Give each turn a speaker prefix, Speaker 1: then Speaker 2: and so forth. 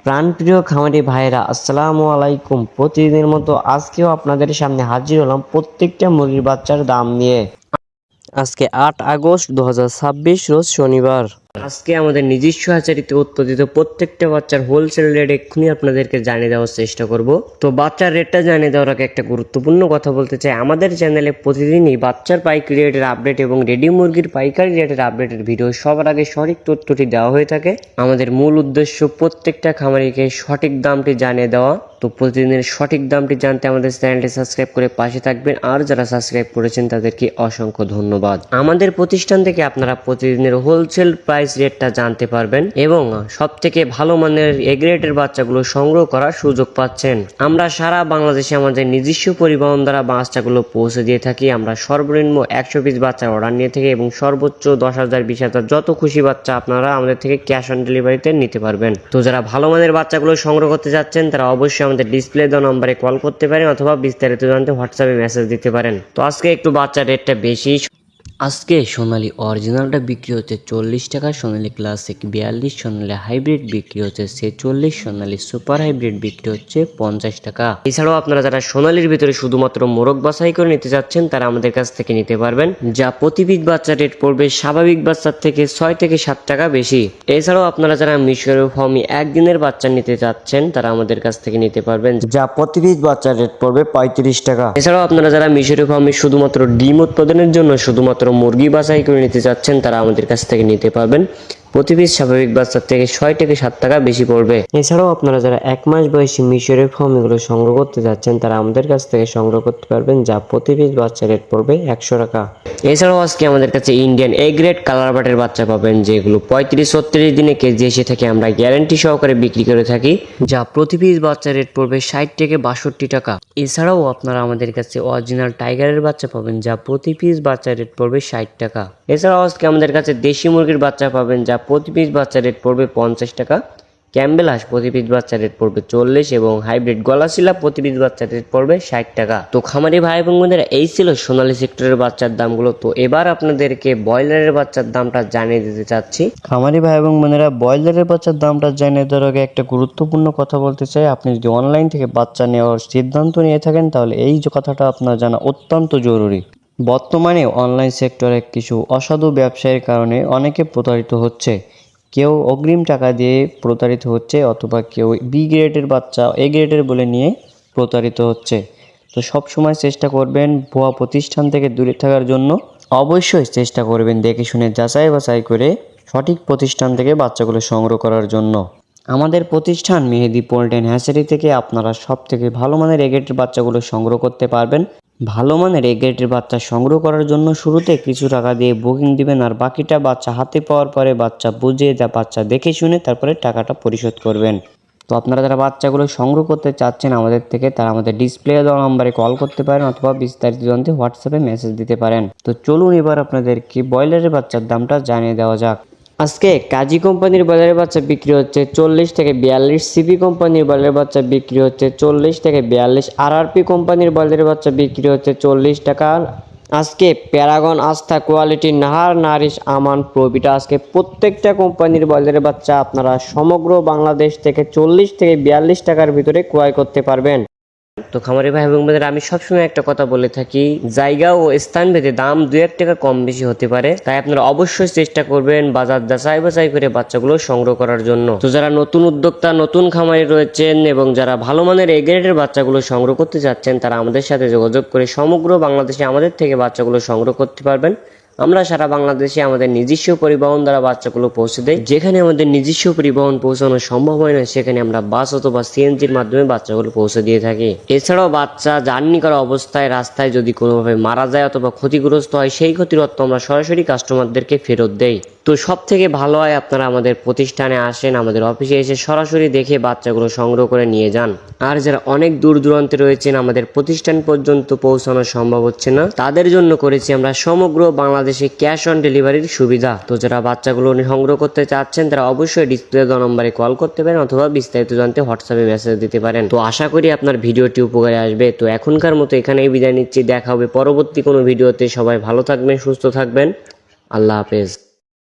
Speaker 1: প্রাণপ্রিয় খামারি ভাইরা আসসালামু আলাইকুম। প্রতিদিনের মতো আজকেও আপনাদের সামনে হাজির হলাম প্রত্যেকটা মুরগির বাচ্চার দাম নিয়ে। আজকে 8 আগস্ট 2026 রোজ শনিবার। আজকে আমাদের নিজস্ব হ্যাচারিতে উৎপাদিত প্রত্যেকটা বাচ্চার হোলসেল রেট এক্ষুনি আপনাদেরকে জানিয়ে দেওয়ার চেষ্টা করব। তো বাচ্চার রেটটা জানিয়ে দেওয়ার আগে একটা গুরুত্বপূর্ণ কথা বলতে চাই, আমাদের চ্যানেলে প্রতিদিনই বাচ্চার পাইকারি রেটের আপডেট এবং রেডি মুরগির পাইকারি রেটের আপডেটের ভিডিও সবার আগে সঠিক তথ্যটি দেওয়া হয়ে থাকে। আমাদের মূল উদ্দেশ্য প্রত্যেকটা খামারিকে সঠিক দামটি জানিয়ে দেওয়া। তো প্রতিদিনের সঠিক দামটি জানতে আমাদের চ্যানেলটি সাবস্ক্রাইব করে পাশে থাকবেন, আর যারা সাবস্ক্রাইব করেছেন তাদেরকে অসংখ্য ধন্যবাদ। আমাদের প্রতিষ্ঠান থেকে আপনারা প্রতিদিনের হোলসেল প্রাইস রেটটা জানতে পারবেন এবং সবথেকে ভালো মানের এ গ্রেডের বাচ্চাগুলো সংগ্রহ করার সুযোগ পাচ্ছেন। আমরা সারা বাংলাদেশে আমাদের নিজস্ব পরিবহন দ্বারা বাচ্চাগুলো পৌঁছে দিয়ে থাকি। আমরা সর্বনিম্ন 100 পিস বাচ্চার অর্ডার নিয়ে থাকি এবং সর্বোচ্চ 10,000 20,000 যত খুশি বাচ্চা আপনারা আমাদের থেকে ক্যাশ অন ডেলিভারিতে নিতে পারবেন। তো যারা ভালো মানের বাচ্চাগুলো সংগ্রহ করতে যাচ্ছেন তারা অবশ্যই আমাদের ডিসপ্লে দেওয়া নম্বরে কল করতে পারেন অথবা বিস্তারিত জানতে হোয়াটসঅ্যাপে মেসেজ দিতে পারেন। তো আজকে একটু বাচ্চার রেটটা বেশি। আজকে সোনালী অরিজিনালটা বিক্রি হচ্ছে 40 টাকা, সোনালী ক্লাসিক 42, সোনালী হাইব্রিড বিক্রি হচ্ছে 46, সোনালী সুপার হাইব্রিড বিক্রি হচ্ছে 50 টাকা। এছাড়াও আপনারা যারা সোনালীর ভিতরে শুধুমাত্র মোরগ বাছাই করে নিতে যাচ্ছেন তারা আমাদের কাছ থেকে নিতে পারবেন, যা প্রতি পিস বাচ্চা রেট পড়বে স্বাভাবিক বাচ্চার থেকে 6 থেকে 7 টাকা বেশি। এছাড়াও আপনারা যারা মিশরীয় ফার্মি একদিনের বাচ্চা নিতে যাচ্ছেন তারা আমাদের কাছ থেকে নিতে পারবেন, যা প্রতি পিস বাচ্চা রেট পড়বে 35 টাকা। এছাড়াও আপনারা যারা মিশরীয় ফার্মি শুধুমাত্র ডিম উৎপাদনের জন্য শুধুমাত্র মুরগি বাছাই করে নিতে যাচ্ছেন তারা আমাদের কাছ থেকে নিতে পারবেন, প্রতি পিস স্বাভাবিক বাচ্চার থেকে 6 থেকে 7 টাকা বেশি পড়বে। এছাড়াও আপনারা যারা 1 মাস বয়সী মিশরের ফার্ম এগুলো সংগ্রহ করতে যাচ্ছেন তারা আমাদের কাছ থেকে সংগ্রহ করতে পারবেন, যা প্রতি পিস বাচ্চা রেট পড়বে 100 টাকা। এছাড়াও আজকে আমাদের কাছে ইন্ডিয়ান এ গ্রেড কালার বাটের বাচ্চা পাবেন, যেগুলো 35-36 দিনে কেজি এসে থেকে আমরা গ্যারান্টি সহকারে বিক্রি করে থাকি, যা প্রতি পিস বাচ্চা রেট পড়বে 60 থেকে 62 টাকা। এছাড়াও আপনারা আমাদের কাছে অরিজিনাল টাইগারের বাচ্চা পাবেন, যা প্রতি পিস বাচ্চা রেট পড়বে 60 টাকা। এছাড়াও আজকে আমাদের কাছে দেশি মুরগির বাচ্চা পাবেন, যা প্রতি পিস বাচ্চা রেট পড়বে 50 টাকা। ক্যাম্বেল হাঁস প্রতি পিস বাচ্চা রেট পড়বে 40 এবং হাইব্রিড গলাশিলা প্রতি পিস বাচ্চা রেট পড়বে 60 টাকা। তো খামারি ভাই এবং বোনেরা, এই ছিল সোনালী সেক্টরের বাচ্চার দামগুলো। তো এবার আপনাদেরকে ব্রয়লারের বাচ্চার দামটা জানিয়ে দিতে চাচ্ছি। খামারি ভাই এবং বোনেরা, ব্রয়লারের বাচ্চার দামটা জানিয়ে দেওয়ার আগে একটা গুরুত্বপূর্ণ কথা বলতে চাই। আপনি যদি অনলাইন থেকে বাচ্চা নেওয়ার সিদ্ধান্ত নিয়ে থাকেন তাহলে এই যে কথাটা আপনার জানা অত্যন্ত জরুরি। বর্তমানে অনলাইন সেক্টরে কিছু অসাধু ব্যবসায়ীর কারণে অনেকে প্রতারিত হচ্ছে। কেউ অগ্রিম টাকা দিয়ে প্রতারিত হচ্ছে অথবা কেউ বি গ্রেডের বাচ্চা এ গ্রেডের বলে নিয়ে প্রতারিত হচ্ছে। তো সব সময় চেষ্টা করবেন ভুয়া প্রতিষ্ঠান থেকে দূরে থাকার জন্য। অবশ্যই চেষ্টা করবেন দেখে শুনে যাচাই বাছাই করে সঠিক প্রতিষ্ঠান থেকে বাচ্চাগুলো সংগ্রহ করার জন্য। আমাদের প্রতিষ্ঠান মেহেদি পোল্ট্রি হ্যাচারি থেকে আপনারা সব থেকে ভালো মানের এ গ্রেডের বাচ্চাগুলো সংগ্রহ করতে পারবেন। ভালো মানের এ গ্রেডের বাচ্চা সংগ্রহ করার জন্য শুরুতে কিছু টাকা দিয়ে বুকিং দিবেন, আর বাকিটা বাচ্চা হাতে পাওয়ার পরে বাচ্চা বুঝে বাচ্চা দেখে শুনে তারপরে টাকাটা পরিশোধ করবেন। তো আপনারা যারা বাচ্চাগুলো সংগ্রহ করতে চাচ্ছেন আমাদের থেকে তারা আমাদের ডিসপ্লে দেওয়া নম্বরে কল করতে পারেন অথবা বিস্তারিত জানতে হোয়াটসঅ্যাপে মেসেজ দিতে পারেন। তো চলুন এবার আপনাদেরকে ব্রয়লারের বাচ্চার দামটা জানিয়ে দেওয়া যাক। আজকে কাজী কোম্পানির ব্রয়লারের বাচ্চা বিক্রি হচ্ছে 40 থেকে 42, সিপি কোম্পানির ব্রয়লারের বাচ্চা বিক্রি হচ্ছে 40 থেকে 42, আরআরপি কোম্পানির ব্রয়লারের বাচ্চা বিক্রি হচ্ছে 40 টাকা। আজকে প্যারাগন, আস্থা, কোয়ালিটি, নাহার, নারিশ, আমান, প্রবিটা আজকে প্রত্যেকটা কোম্পানির ব্রয়লারের বাচ্চা আপনারা সমগ্র বাংলাদেশ থেকে 40 থেকে 42 টাকার ভিতরে ক্রয় করতে পারবেন। তো খামারি ভাই এবং বোনেরা, আমি সবসময় একটা কথা বলে থাকি, জায়গা ও স্থান ভেদে দাম 2-1 টাকা কম বেশি হতে পারে, তাই আপনারা অবশ্যই চেষ্টা করবেন বাজার যাচাই বাছাই করে বাচ্চাগুলো সংগ্রহ করার জন্য। তো যারা নতুন উদ্যোক্তা, নতুন খামারি রয়েছেন এবং যারা ভালো মানের এ গ্রেডের বাচ্চাগুলো সংগ্রহ করতে যাচ্ছেন তারা আমাদের সাথে যোগাযোগ করে সমগ্র বাংলাদেশে আমাদের থেকে বাচ্চাগুলো সংগ্রহ করতে পারবেন। আমরা সারা বাংলাদেশে আমাদের নিজস্ব পরিবহন দ্বারা বাচ্চাগুলো পৌঁছে দেই। যেখানে আমাদের নিজস্ব পরিবহন পৌঁছানো সম্ভব হয় না সেখানে আমরা বাস অথবা সিএনজির মাধ্যমে বাচ্চাগুলো পৌঁছে দিয়ে থাকি। এছাড়াও বাচ্চা জার্নি করা অবস্থায় রাস্তায় যদি কোনোভাবে মারা যায় অথবা ক্ষতিগ্রস্ত হয় সেই ক্ষতির অর্থ আমরা সরাসরি কাস্টমারদেরকে ফেরত দেই। তো সব থেকে ভালো হয় আপনারা আমাদের প্রতিষ্ঠানে আসেন, আমাদের অফিসে এসে সরাসরি দেখে বাচ্চাগুলো সংগ্রহ করে নিয়ে যান। আর যারা অনেক দূর দূরান্তে রয়েছেন আমাদের প্রতিষ্ঠান পর্যন্ত পৌঁছানো সম্ভব হচ্ছে না তাদের জন্য করেছি আমরা সমগ্র বাংলাদেশে ক্যাশ অন ডেলিভারির সুবিধা। তো যারা বাচ্চাগুলো সংগ্রহ করতে চাচ্ছেন তারা অবশ্যই ডিসপ্লে দেওয়া নম্বরে কল করতে পারেন অথবা বিস্তারিত জানতে হোয়াটসঅ্যাপে মেসেজ দিতে পারেন। তো আশা করি আপনার ভিডিওটি উপকারে আসবে। তো এখনকার মতো এখানেই বিদায় নিচ্ছি, দেখা হবে পরবর্তী কোনো ভিডিওতে। সবাই ভালো থাকবেন, সুস্থ থাকবেন, আল্লাহ হাফেজ।